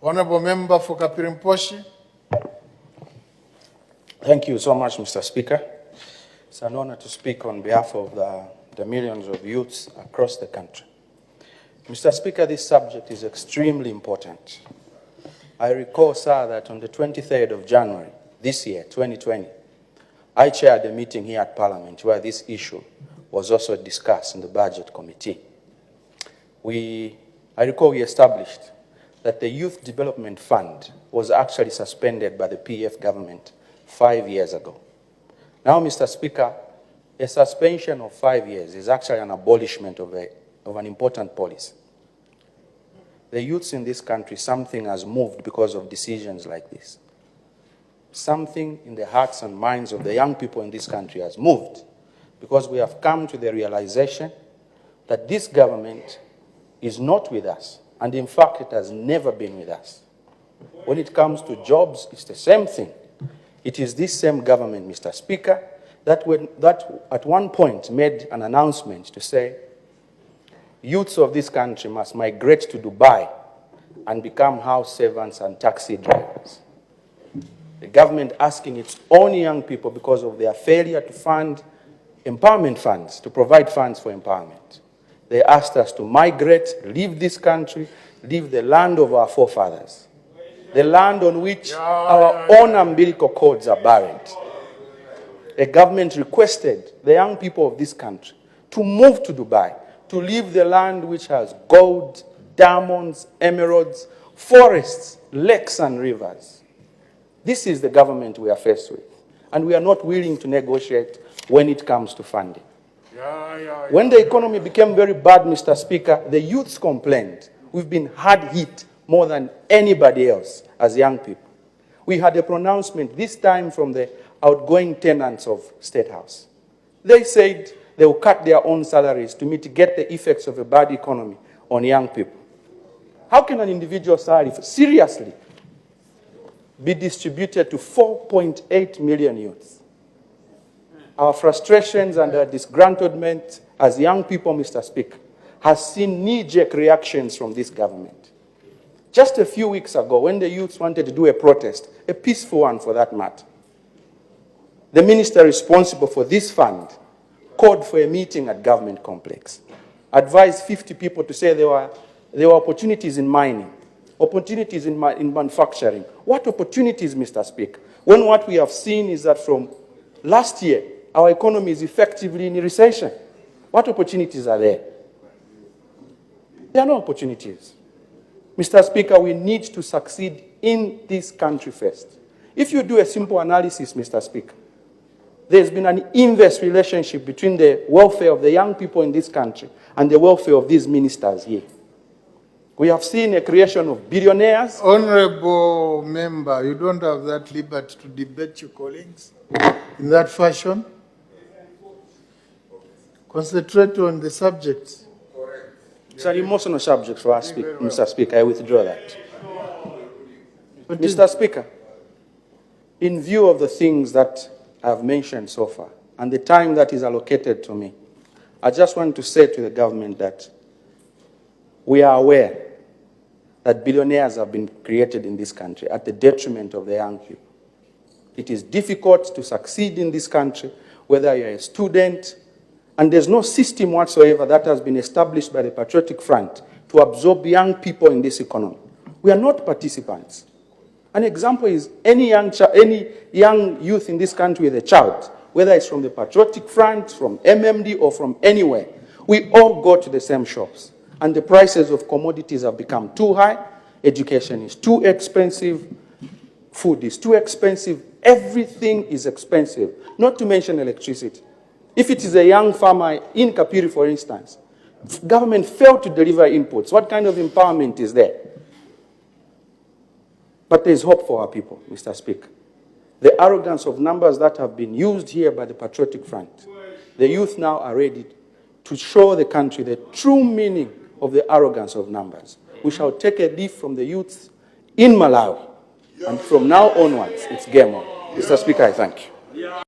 Honorable Member for Kapirimposhi. Thank you so much, Mr. Speaker. It's an honor to speak on behalf of the millions of youths across the country. Mr. Speaker, this subject is extremely important. I recall, sir, that on the 23rd of January this year, 2020, I chaired a meeting here at Parliament where this issue was also discussed in the Budget Committee. I recall we established that the Youth Development Fund was actually suspended by the PF government 5 years ago. Now, Mr. Speaker, a suspension of 5 years is actually an abolishment of an important policy. The youths in this country, something has moved because of decisions like this. Something in the hearts and minds of the young people in this country has moved because we have come to the realization that this government is not with us, and in fact, it has never been with us. When it comes to jobs, it's the same thing. It is this same government, Mr. Speaker, that at one point made an announcement to say youths of this country must migrate to Dubai and become house servants and taxi drivers. The government asking its own young people because of their failure to fund empowerment funds, to provide funds for empowerment. They asked us to migrate, leave this country, leave the land of our forefathers, the land on which our own umbilical cords are buried. The government requested the young people of this country to move to Dubai, to leave the land which has gold, diamonds, emeralds, forests, lakes and rivers. This is the government we are faced with, and we are not willing to negotiate when it comes to funding. When the economy became very bad, Mr. Speaker, the youths complained. We've been hard hit more than anybody else as young people. We had a pronouncement this time from the outgoing tenants of State House. They said they will cut their own salaries to mitigate the effects of a bad economy on young people. How can an individual salary seriously be distributed to 4.8 million youths? Our frustrations and our disgruntlement as young people, Mr. Speaker, has seen knee-jerk reactions from this government. Just a few weeks ago, when the youths wanted to do a protest, a peaceful one for that matter, the minister responsible for this fund called for a meeting at government complex, advised 50 people to say there were opportunities in mining, opportunities in manufacturing. What opportunities, Mr. Speaker? When what we have seen is that from last year, our economy is effectively in a recession. What opportunities are there? There are no opportunities. Mr. Speaker, we need to succeed in this country first. If you do a simple analysis, Mr. Speaker, there's been an inverse relationship between the welfare of the young people in this country and the welfare of these ministers here. We have seen a creation of billionaires. Honorable Member, you don't have that liberty to debate your colleagues in that fashion. Concentrate on the subject. It's an emotional subject for us, Mr. Speaker. I withdraw that. Mr. Speaker, in view of the things that I have mentioned so far and the time that is allocated to me, I just want to say to the government that we are aware that billionaires have been created in this country at the detriment of the young people. It is difficult to succeed in this country, whether you're a student, and there's no system whatsoever that has been established by the Patriotic Front to absorb young people in this economy. We are not participants. An example is any young youth in this country with a child, whether it's from the Patriotic Front, from MMD, or from anywhere, we all go to the same shops. And the prices of commodities have become too high. Education is too expensive. Food is too expensive. Everything is expensive, not to mention electricity. If it is a young farmer in Kapiri, for instance, government failed to deliver inputs. What kind of empowerment is there? But there is hope for our people, Mr. Speaker. The arrogance of numbers that have been used here by the Patriotic Front, the youth now are ready to show the country the true meaning of the arrogance of numbers. We shall take a leaf from the youths in Malawi, and from now onwards, it's game on. Mr. Speaker, I thank you.